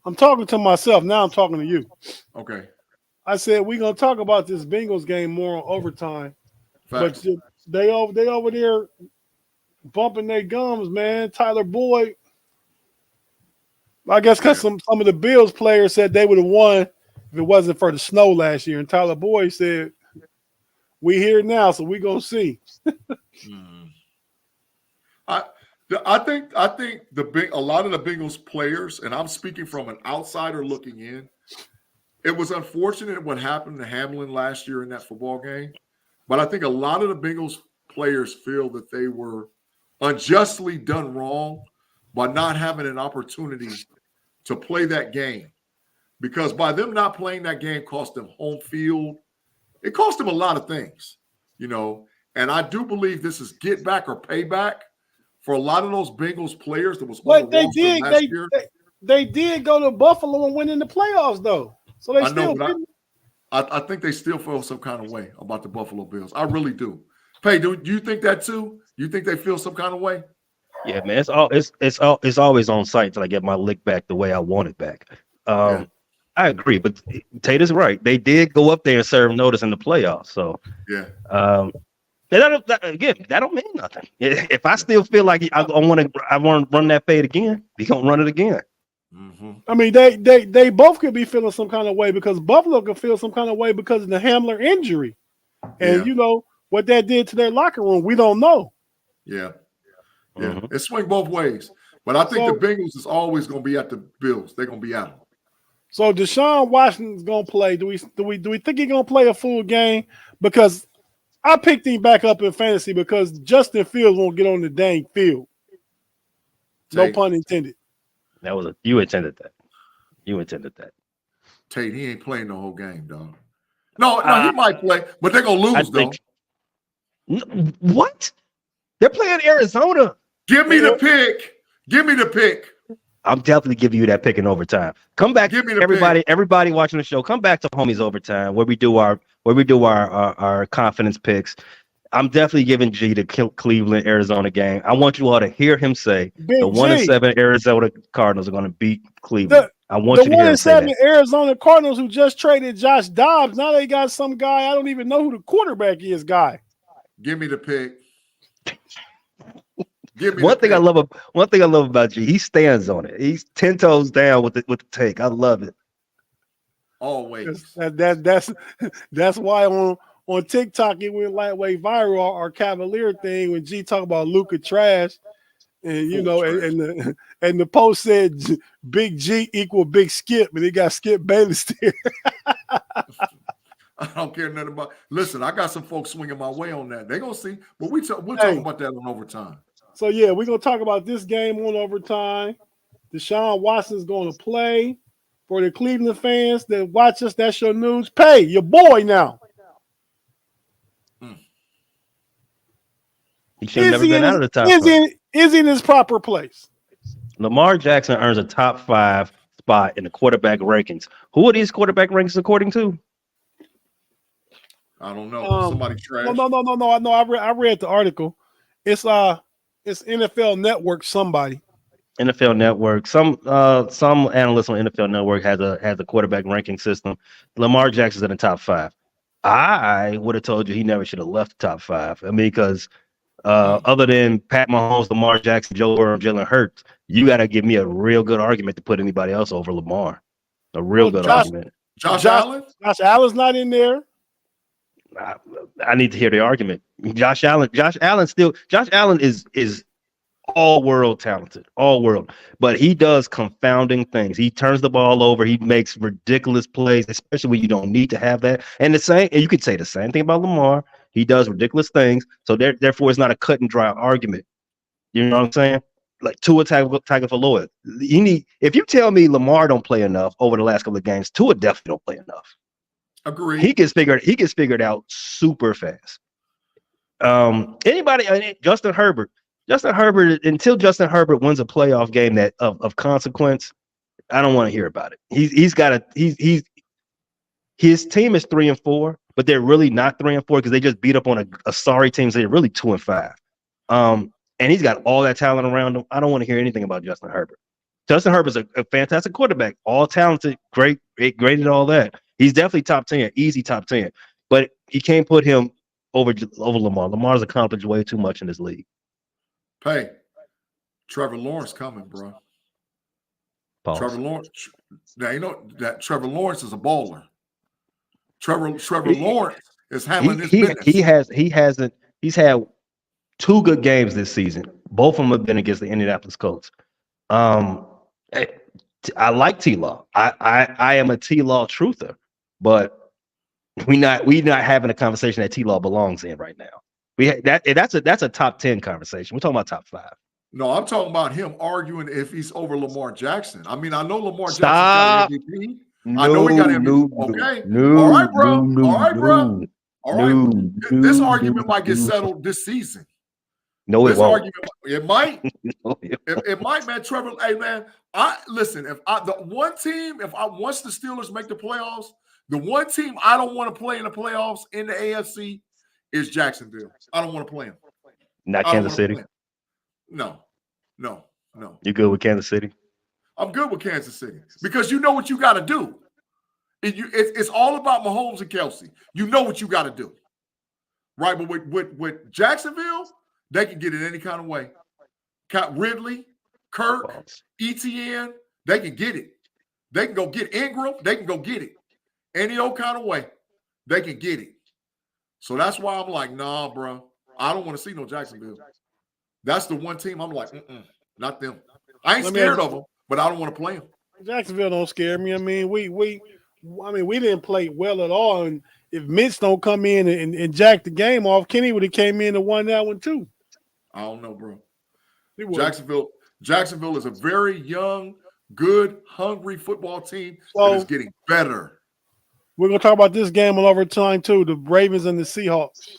I'm talking to myself. Now I'm talking to you. Okay. I said we're gonna talk about this Bengals game more on overtime. Facts. But they over there bumping their gums, man. Tyler Boyd. I guess because some of the Bills players said they would have won if it wasn't for the snow last year. And Tyler Boyd said, "We here now, so we gonna see." I think a lot of the Bengals players, and I'm speaking from an outsider looking in, it was unfortunate what happened to Hamlin last year in that football game. But I think a lot of the Bengals players feel that they were unjustly done wrong by not having an opportunity to play that game. Because by them not playing that game cost them home field. It cost them a lot of things, And I do believe this is get back or payback for a lot of those Bengals players that was on the roster last year. They did go to Buffalo and win in the playoffs, though. So they still didn't. I think they still feel some kind of way about the Buffalo Bills. I really do. Pay, do you think that too? You think they feel some kind of way? Yeah, man. It's always on site till I get my lick back the way I want it back. I agree, but Tate is right. They did go up there and serve notice in the playoffs. So that don't mean nothing. If I still feel like I want to run that fade again, we gonna run it again. Mm-hmm. I mean, they both could be feeling some kind of way because Buffalo could feel some kind of way because of the Hamler injury, and what that did to their locker room. We don't know. Yeah. It swing both ways, but I think the Bengals is always going to be at the Bills. They're going to be out. So Deshaun Watson's going to play. Do we think he's going to play a full game? Because I picked him back up in fantasy because Justin Fields won't get on the dang field. No pun intended. You intended that. Tate, he ain't playing the whole game, dog. No, he might play, but they're going to lose, though. What? They're playing Arizona. Give me the pick. I'm definitely giving you that pick in overtime. Come back, give me the everybody watching the show. Come back to Homies Overtime where we do our confidence picks. I'm definitely giving G the Cleveland Arizona game. I want you all to hear him say the 1-7 Arizona Cardinals are going to beat Cleveland. I want you to hear him say that. The 1-7 Arizona Cardinals who just traded Josh Dobbs. Now they got some guy. I don't even know who the quarterback is. Guy. Give me the pick. One thing I love about G, he stands on it. He's 10 toes down with the take. I love it. Always. That's why on TikTok it went lightweight viral. Our Cavalier thing when G talk about Luka trash, and and the post said Big G equal Big Skip, and he got Skip Bayless there. I don't care nothing about. Listen, I got some folks swinging my way on that. They're gonna see, but we'll talk about that on overtime. So we're gonna talk about this game on overtime. Deshaun Watson's going to play. For the Cleveland fans that watch us, that's your news. Pay your boy now. He should have never been out of the top. Is he in his proper place? Lamar Jackson earns a top 5 spot in the quarterback rankings. Who are these quarterback rankings according to? I don't know. Somebody trash. No. I read the article. It's NFL Network. Somebody. NFL Network. Some analysts on NFL Network has a quarterback ranking system. Lamar Jackson's in the top 5. I would have told you he never should have left the top 5. I mean, because other than Pat Mahomes, Lamar Jackson, Joe Burrow, Jalen Hurts, you got to give me a real good argument to put anybody else over Lamar. A real good argument. Josh Allen? Josh Allen's not in there. I need to hear the argument. Josh Allen is all world talented, all world. But he does confounding things. He turns the ball over. He makes ridiculous plays, especially when you don't need to have that. And you could say the same thing about Lamar. He does ridiculous things. So therefore, it's not a cut and dry argument. You know what I'm saying? Like Tua Tagovailoa. If you tell me Lamar don't play enough over the last couple of games, Tua definitely don't play enough. Agreed. He gets figured out super fast. Justin Herbert, until Justin Herbert wins a playoff game that of consequence, I don't want to hear about it. His team is 3-4, but they're really not 3-4 because they just beat up on a sorry team. So they're really 2-5. And he's got all that talent around him. I don't want to hear anything about Justin Herbert. Justin Herbert's a fantastic quarterback, all talented, great at all that. He's definitely top 10, easy top 10. But you can't put him over Lamar. Lamar's accomplished way too much in this league. Hey, Trevor Lawrence coming, bro. Pause. Trevor Lawrence. Now you know that Trevor Lawrence is a baller. Trevor Lawrence is handling his business. He's had 2 good games this season. Both of them have been against the Indianapolis Colts. I like T-Law. I am a T-Law truther, but we not having a conversation that T-Law belongs in right now. That's a top 10 conversation. We're talking about top 5. No, I'm talking about him arguing if he's over Lamar Jackson. I mean, I know Lamar Jackson got MVP. I know he got MVP. Okay. All right, bro. All right. This argument might get settled this season. No, it won't. It might. It might, man. Trevor, hey, man. Once the Steelers make the playoffs, the one team I don't want to play in the playoffs in the AFC is Jacksonville. I don't want to play them. Not Kansas City? No. You good with Kansas City? I'm good with Kansas City because you know what you got to do. It's all about Mahomes and Kelsey. You know what you got to do. Right? But with Jacksonville, they can get it any kind of way. Ridley, Kirk, ETN, they can get it. They can go get Ingram. They can go get it. Any old kind of way, they can get it. So that's why I'm like, nah, bro. I don't want to see no Jacksonville. That's the one team I'm like, not them. I ain't scared of them, but I don't want to play them. Jacksonville don't scare me. I mean, we didn't play well at all. And if Mitch don't come in and jack the game off, Kenny would have came in and won that one too. I don't know, bro. Jacksonville is a very young, good, hungry football team that is getting better. We're going to talk about this game on overtime too, the Ravens and the Seahawks.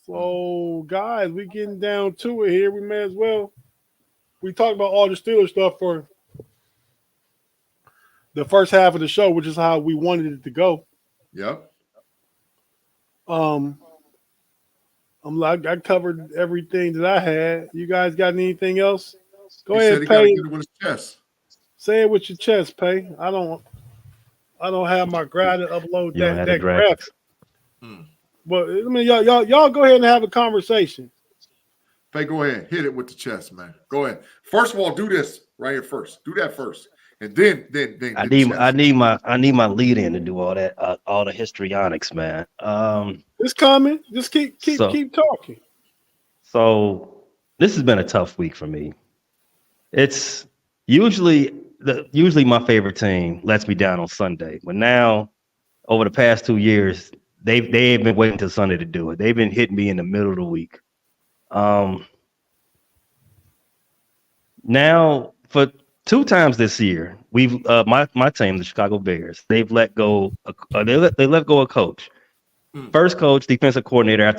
So, guys, we're getting down to it here. We may as well. We talked about all the Steelers stuff for the first half of the show, which is how we wanted it to go. Yep. I covered everything that I had. You guys got anything else? Go ahead, Pay. Say it with your chest, Pay. I don't have my graph to upload that graphic. But I mean, y'all go ahead and have a conversation. Pay, go ahead, hit it with the chest, man. Go ahead. First of all, do this right here first. Do that first, and then. I need my lead in to do all that, all the histrionics, man. It's coming. Just keep talking. So this has been a tough week for me. It's usually my favorite team lets me down on Sunday, but now over the past 2 years, they've been waiting till Sunday to do it. They've been hitting me in the middle of the week. Now for 2 times this year, we've my team, the Chicago Bears, they've let go. They let go a coach. First coach, defensive coordinator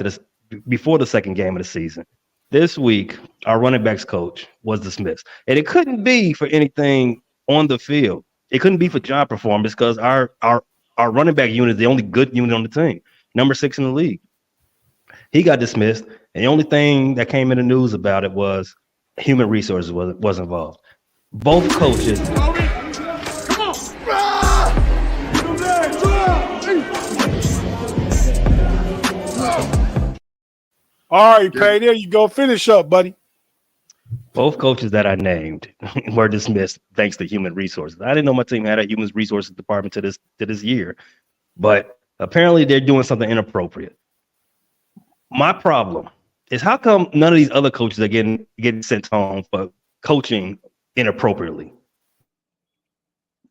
before the second game of the season. This week, our running backs coach was dismissed, and it couldn't be for anything on the field. It couldn't be for job performance because our running back unit is the only good unit on the team, number 6 in the league. He got dismissed, and the only thing that came in the news about it was human resources was involved. Both coaches. All right, Pay, there you go. Finish up, buddy. Both coaches that I named were dismissed thanks to human resources. I didn't know my team had a human resources department to this year, but apparently they're doing something inappropriate. My problem is how come none of these other coaches are getting sent home for coaching inappropriately?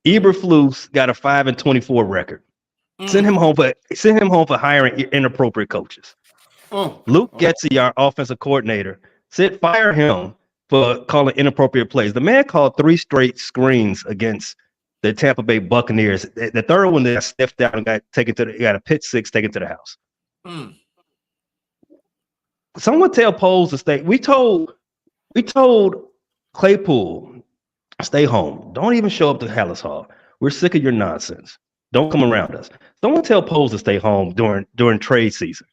Eberflus got a 5-24 record. Send him home for hiring inappropriate coaches. Luke Getsy, our offensive coordinator, fire him for calling inappropriate plays. The man called 3 straight screens against the Tampa Bay Buccaneers. The third one that got sniffed out and got a pick six taken to the house. Someone tell Poles to stay. We told Claypool, stay home. Don't even show up to Hallis Hall. We're sick of your nonsense. Don't come around us. Someone tell Poles to stay home during trade season.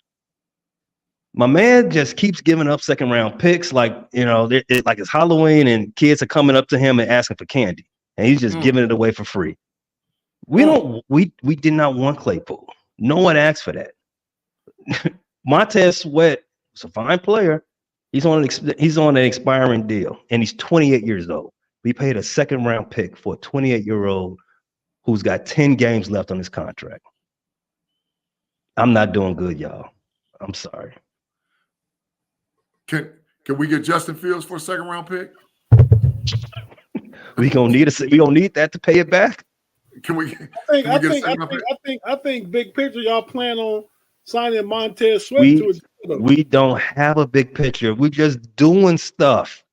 My man just keeps giving up second round picks like it's Halloween and kids are coming up to him and asking for candy, and he's just giving it away for free. We did not want Claypool. No one asked for that. Montez Sweat is a fine player. He's on an expiring deal, and he's 28 years old. We paid a second round pick for a 28-year-old who's got 10 games left on his contract. I'm not doing good, y'all. I'm sorry. Can we get Justin Fields for a second round pick? We gonna need that to pay it back. I think big picture y'all plan on signing Montez Sweat to a deal. We don't have a big picture. We're just doing stuff.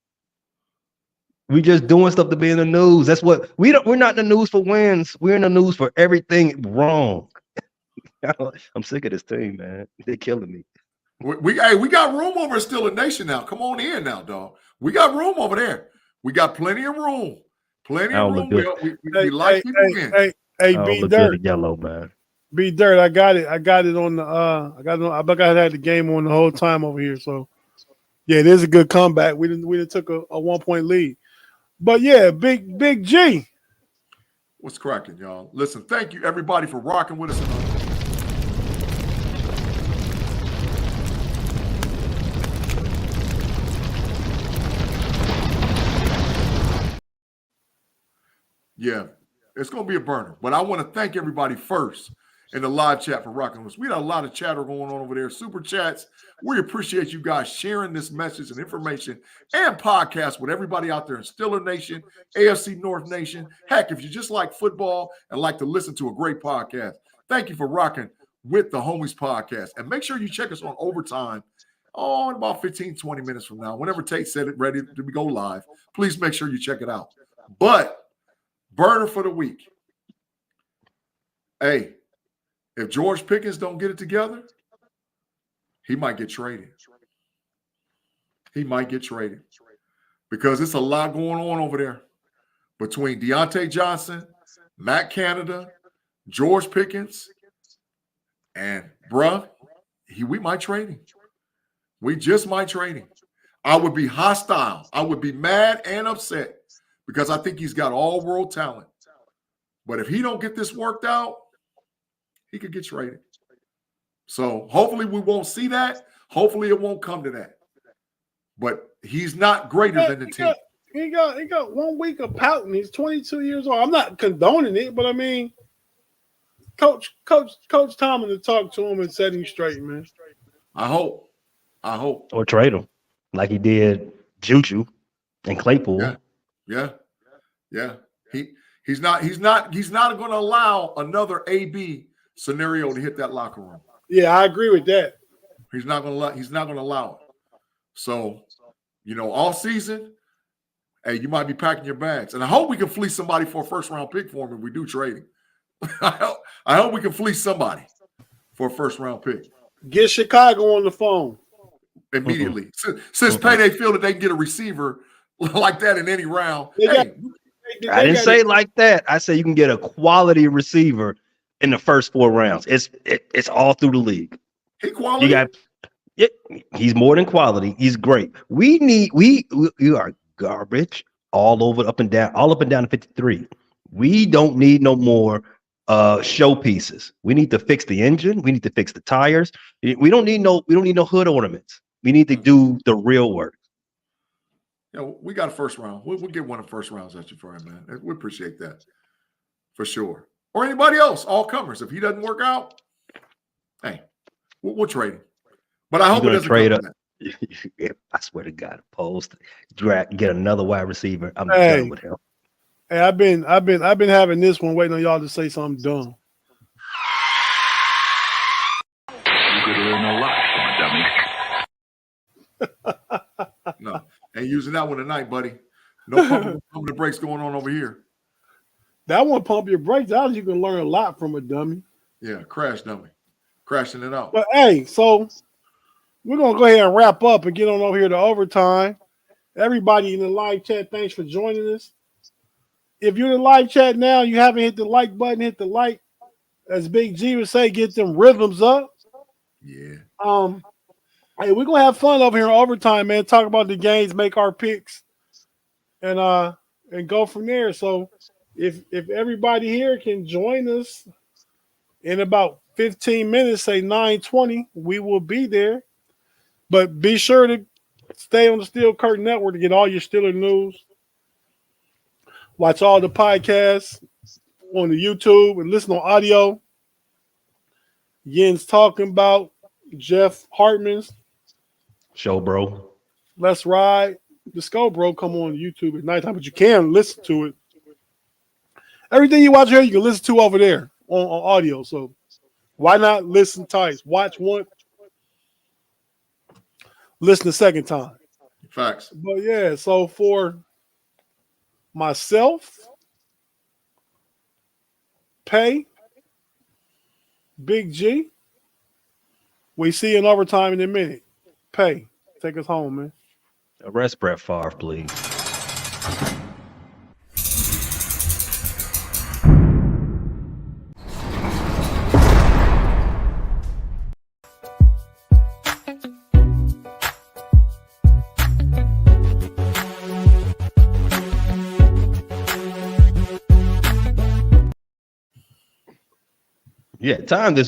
We're just doing stuff to be in the news. That's what we're not in the news for wins. We're in the news for everything wrong. I'm sick of this team, man. They're killing me. We got room over at Steeler Nation now. Come on in now, dog. We got room over there. We got plenty of room. Plenty of room. We like people in. Hey, B Dirt. Yellow, man. B Dirt, I got it on the I had the game on the whole time over here. So yeah, it is a good comeback. We didn't took a 1-point lead. But yeah, big G. What's cracking, y'all? Listen, thank you everybody for rocking with us. Yeah, it's going to be a burner. But I want to thank everybody first in the live chat for rocking with us. We got a lot of chatter going on over there. Super chats. We appreciate you guys sharing this message and information and podcast with everybody out there in Steeler Nation, AFC North Nation. Heck, if you just like football and like to listen to a great podcast, thank you for rocking with the Homies podcast. And make sure you check us on Overtime in about 15, 20 minutes from now. Whenever Tate said it ready to go live, please make sure you check it out. But burner for the week. Hey, if George Pickens don't get it together, he might get traded. He might get traded because it's a lot going on over there between Deontay Johnson, Matt Canada, George Pickens, and we might trade him. We just might trade him. I would be hostile. I would be mad and upset because I think he's got all-world talent. But if he don't get this worked out, he could get traded. So hopefully we won't see that. Hopefully it won't come to that. But he's not greater than the team. He got 1 week of pouting. He's 22 years old. I'm not condoning it, but I mean, Coach Tomlin to talk to him and set him straight, man. I hope. Or trade him like he did Juju and Claypool. Yeah. He's not going to allow another AB scenario to hit that locker room. Yeah, I agree with that. He's not going to allow it. So, all season, hey, you might be packing your bags. And I hope we can fleece somebody for a first-round pick for him if we do trade him. I hope we can fleece somebody for a first-round pick. Get Chicago on the phone. Immediately. Since Payday feel that they can get a receiver like that in any round. I didn't say like that. I said you can get a quality receiver in the first 4 rounds. It's all through the league. He quality. He's more than quality. He's great. We are garbage all up and down to 53. We don't need no more showpieces. We need to fix the engine. We need to fix the tires. We don't need no hood ornaments. We need to do the real work. We got a first round. We'll get one of the first rounds at you for him, man. We appreciate that for sure. Or anybody else, all comers. If he doesn't work out, hey, we'll trade him. But I hope it doesn't come to that. I swear to God, post, drag, get another wide receiver. I'm Hey. done with him. Hey, I've been having this one waiting on y'all to say something dumb. You could learn a lot from a dummy. No, ain't using that one tonight, buddy. No pumping the brakes going on over here. That one pump your brakes out. You can learn a lot from a dummy. Yeah, crash dummy, crashing it out. But hey, so we're gonna go ahead and wrap up and get on over here to overtime. Everybody in the live chat, thanks for joining us. If you're in the live chat now, you haven't hit the like button, hit the like. As Big G would say, get them rhythms up. Yeah. Hey, we're gonna have fun over here in overtime, man. Talk about the games, make our picks, and go from there. So if everybody here can join us in about 15 minutes, say 9:20, we will be there. But be sure to stay on the Steel Curtain Network to get all your Steeler news. Watch all the podcasts on the YouTube and listen on audio. Yen's talking about Jeff Hartman's Show, bro. Let's Ride. The Skull Bro come on YouTube at nighttime, but you can listen to it. Everything you watch here, you can listen to over there on audio. So why not listen twice? Watch one, listen the second time. Facts. But yeah, so for myself, Pay, Big G, we see you in overtime in a minute. Pay, take us home, man. Arrest Brett Favre, please. Yeah, time this